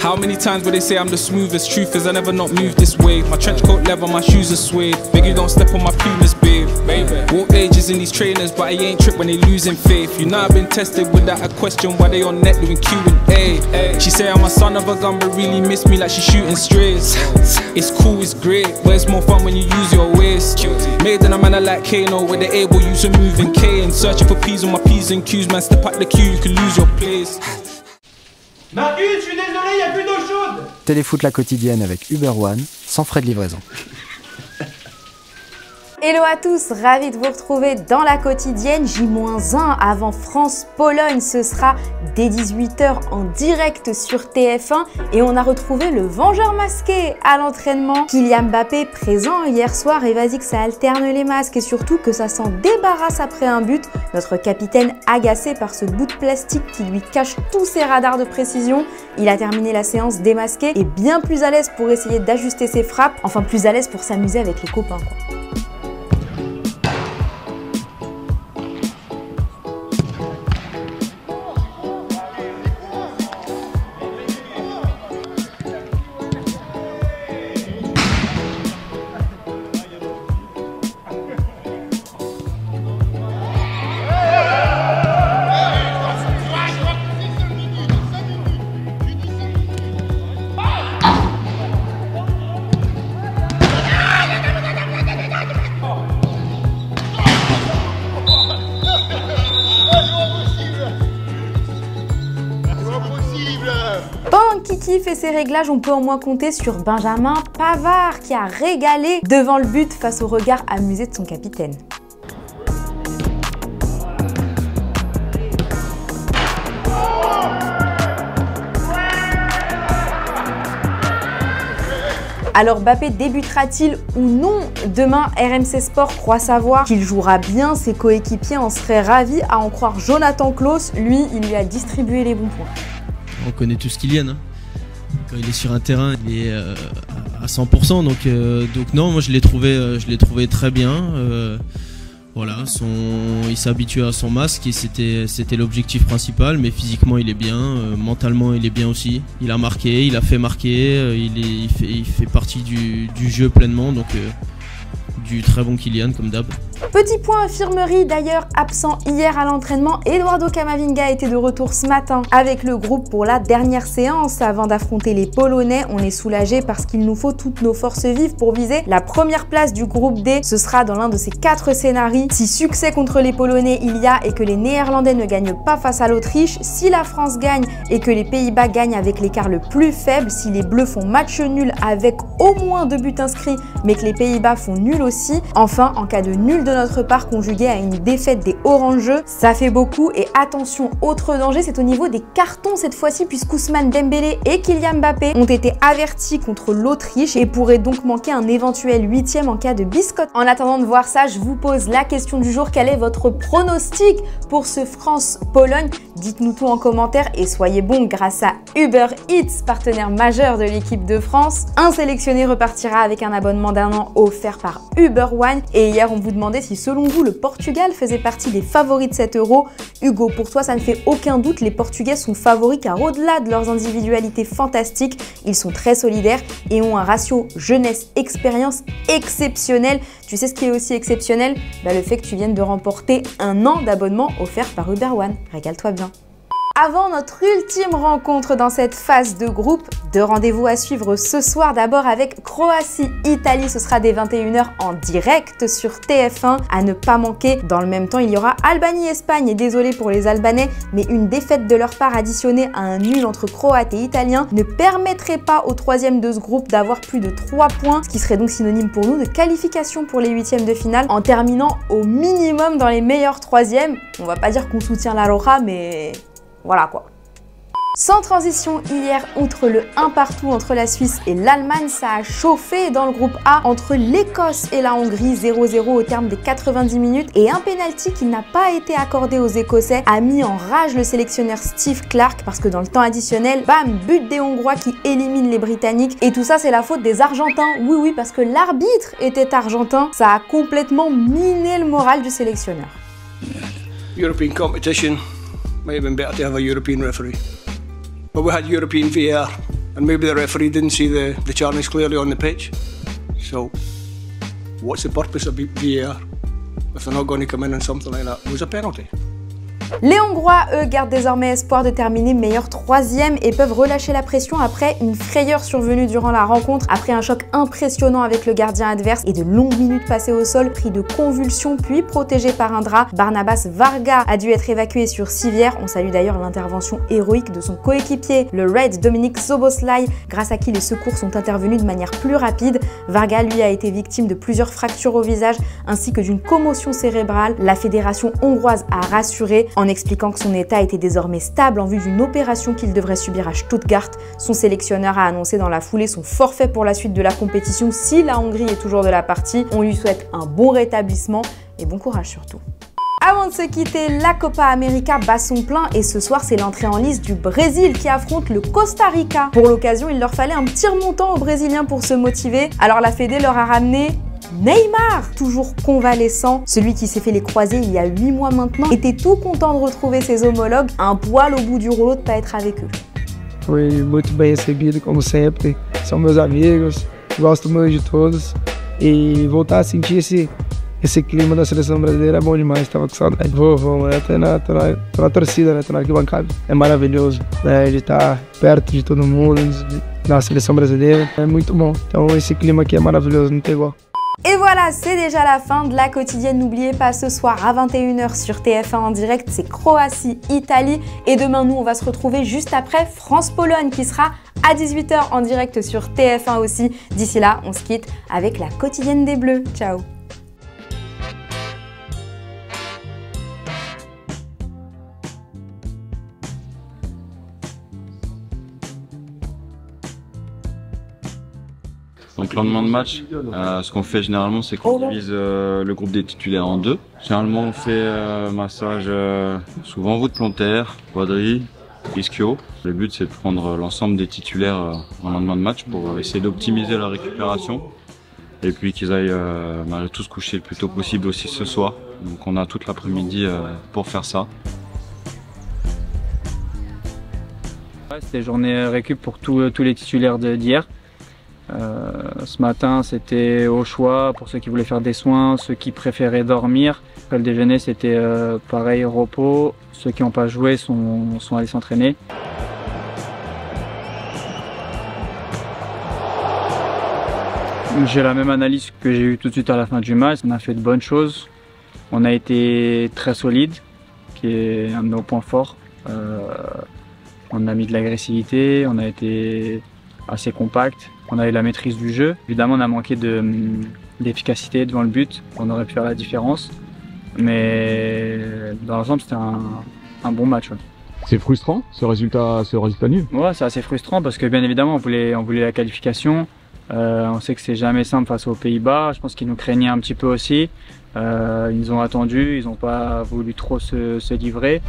How many times will they say I'm the smoothest? Truth is I never not moved this way. My trench coat leather, my shoes are suede. Big you don't step on my pumas, babe. Walk ages in these trainers, but I ain't tripped when they losing faith. You know I've been tested without a question why they on net doing Q&A. She say I'm a son of a gun, but really miss me like she shooting strays. It's cool, it's great, but it's more fun when you use your waist. Made in a manner like Kano, where they able use a moving K. And searching for P's on my P's and Q's, man, step up the queue, you can lose your place. Marcus, je suis désolé, y a plus d'eau chaude. Téléfoot la quotidienne avec Uber One, sans frais de livraison. Hello à tous, ravi de vous retrouver dans la quotidienne. J-1 avant France-Pologne, ce sera dès 18 h en direct sur TF1 et on a retrouvé le Vengeur masqué à l'entraînement. Kylian Mbappé présent hier soir et vas-y que ça alterne les masques et surtout que ça s'en débarrasse après un but. Notre capitaine agacé par ce bout de plastique qui lui cache tous ses radars de précision. Il a terminé la séance démasqué et bien plus à l'aise pour essayer d'ajuster ses frappes, enfin plus à l'aise pour s'amuser avec les copains quoi. Pendant que Kiki fait ses réglages, on peut au moins compter sur Benjamin Pavard qui a régalé devant le but face au regard amusé de son capitaine. Alors Mbappé débutera-t-il ou non demain? RMC Sport croit savoir qu'il jouera bien, ses coéquipiers en seraient ravis, à en croire Jonathan Klaus. Lui, il lui a distribué les bons points. On connaît tous Kylian, hein. Quand il est sur un terrain, il est à 100%, donc non, moi je l'ai trouvé très bien. Voilà, il s'est habitué à son masque et c'était l'objectif principal, mais physiquement il est bien, mentalement il est bien aussi. Il a marqué, il a fait marquer, il fait partie du jeu pleinement, donc du très bon Kylian comme d'hab. Petit point infirmerie, d'ailleurs absent hier à l'entraînement, Eduardo Camavinga était de retour ce matin avec le groupe pour la dernière séance avant d'affronter les Polonais. On est soulagé parce qu'il nous faut toutes nos forces vives pour viser la première place du groupe D. Ce sera dans l'un de ces 4 scénarios. Si succès contre les Polonais il y a et que les Néerlandais ne gagnent pas face à l'Autriche, si la France gagne et que les Pays-Bas gagnent avec l'écart le plus faible, si les Bleus font match nul avec au moins 2 buts inscrits mais que les Pays-Bas font nul aussi, enfin en cas de nul de notre part conjugué à une défaite des orangeux, ça fait beaucoup. Et attention, autre danger, c'est au niveau des cartons cette fois-ci puisqu'Ousmane Dembélé et Kylian Mbappé ont été avertis contre l'Autriche et pourraient donc manquer un éventuel 8e en cas de biscotte. En attendant de voir ça, je vous pose la question du jour, quel est votre pronostic pour ce France-Pologne? Dites-nous tout en commentaire et soyez bons grâce à Uber Eats, partenaire majeur de l'équipe de France. Un sélectionné repartira avec un abonnement d'1 an offert par Uber One. Et hier, on vous demandait si selon vous, le Portugal faisait partie des favoris de cet Euro. Hugo, pour toi, ça ne fait aucun doute, les Portugais sont favoris car au-delà de leurs individualités fantastiques, ils sont très solidaires et ont un ratio jeunesse-expérience exceptionnel. Tu sais ce qui est aussi exceptionnel? Le fait que tu viennes de remporter 1 an d'abonnement offert par Uber One. Régale-toi bien. Avant notre ultime rencontre dans cette phase de groupe, 2 rendez-vous à suivre ce soir. D'abord avec Croatie-Italie, ce sera dès 21 h en direct sur TF1 à ne pas manquer. Dans le même temps, il y aura Albanie-Espagne et désolé pour les Albanais, mais une défaite de leur part additionnée à un nul entre Croates et Italiens ne permettrait pas au 3e de ce groupe d'avoir plus de 3 points, ce qui serait donc synonyme pour nous de qualification pour les 8e de finale en terminant au minimum dans les meilleurs 3e. On va pas dire qu'on soutient la Roja, mais voilà quoi. Sans transition, hier, outre le 1 partout entre la Suisse et l'Allemagne, ça a chauffé dans le groupe A entre l'Écosse et la Hongrie, 0-0 au terme des 90 minutes. Et un pénalty qui n'a pas été accordé aux Écossais a mis en rage le sélectionneur Steve Clarke parce que dans le temps additionnel, bam, but des Hongrois qui éliminent les Britanniques. Et tout ça, c'est la faute des Argentins. Oui, parce que l'arbitre était argentin. Ça a complètement miné le moral du sélectionneur. European competition. Might have been better to have a European referee. But we had European VAR and maybe the referee didn't see the challenge clearly on the pitch. So, what's the purpose of VAR if they're not going to come in on something like that? It was a penalty. Les Hongrois, eux, gardent désormais espoir de terminer meilleur troisième et peuvent relâcher la pression après une frayeur survenue durant la rencontre, après un choc impressionnant avec le gardien adverse et de longues minutes passées au sol, pris de convulsions puis protégé par un drap. Barnabas Varga a dû être évacué sur civière. On salue d'ailleurs l'intervention héroïque de son coéquipier, le Red Dominik Szoboszlai, grâce à qui les secours sont intervenus de manière plus rapide. Varga, lui, a été victime de plusieurs fractures au visage ainsi que d'une commotion cérébrale. La fédération hongroise a rassuré en expliquant que son état était désormais stable en vue d'une opération qu'il devrait subir à Stuttgart. Son sélectionneur a annoncé dans la foulée son forfait pour la suite de la compétition si la Hongrie est toujours de la partie. On lui souhaite un bon rétablissement et bon courage surtout. Avant de se quitter, la Copa América bat son plein et ce soir c'est l'entrée en lice du Brésil qui affronte le Costa Rica. Pour l'occasion, il leur fallait un petit remontant aux Brésiliens pour se motiver, alors la Fédé leur a ramené Neymar, toujours convalescent, celui qui s'est fait les croisés il y a 8 mois maintenant, était tout content de retrouver ses homologues, un poil au bout du rouleau de pas être avec eux. Foi muito bem recebido, como sempre, são meus amigos, gosto muito de todos e voltar a sentir esse clima da seleção brasileira é bom demais, tava com saudade. Vou, tô na torcida, né, tô na arquibancada, é maravilhoso, né, de estar perto de todo mundo, da seleção brasileira, é muito bom, então esse clima aqui é maravilhoso, não tem igual. Et voilà, c'est déjà la fin de la quotidienne. N'oubliez pas, ce soir à 21 h sur TF1 en direct, c'est Croatie-Italie. Et demain, nous, on va se retrouver juste après France-Pologne qui sera à 18 h en direct sur TF1 aussi. D'ici là, on se quitte avec la quotidienne des Bleus. Ciao! Donc lendemain de match, ce qu'on fait généralement, c'est qu'on divise le groupe des titulaires en deux. Généralement, on fait massage souvent voûte plantaire, quadri, ischio. Le but, c'est de prendre l'ensemble des titulaires en lendemain de match pour essayer d'optimiser la récupération et puis qu'ils aillent tous se coucher le plus tôt possible aussi ce soir. Donc on a toute l'après-midi pour faire ça. C'était journée récup pour tous les titulaires d'hier. Ce matin, c'était au choix pour ceux qui voulaient faire des soins, ceux qui préféraient dormir. Après le déjeuner, c'était pareil, repos. Ceux qui n'ont pas joué sont allés s'entraîner. J'ai la même analyse que j'ai eue tout de suite à la fin du match. On a fait de bonnes choses. On a été très solide, qui est un de nos points forts. On a mis de l'agressivité, on a été assez compact. On a eu la maîtrise du jeu. Évidemment, on a manqué d'efficacité devant le but. On aurait pu faire la différence. Mais dans l'ensemble, c'était un bon match. Ouais. C'est frustrant, ce résultat nul? Ouais, c'est assez frustrant parce que bien évidemment, on voulait la qualification. On sait que c'est jamais simple face aux Pays-Bas. Je pense qu'ils nous craignaient un petit peu aussi. Ils nous ont attendus, ils n'ont pas voulu trop se livrer.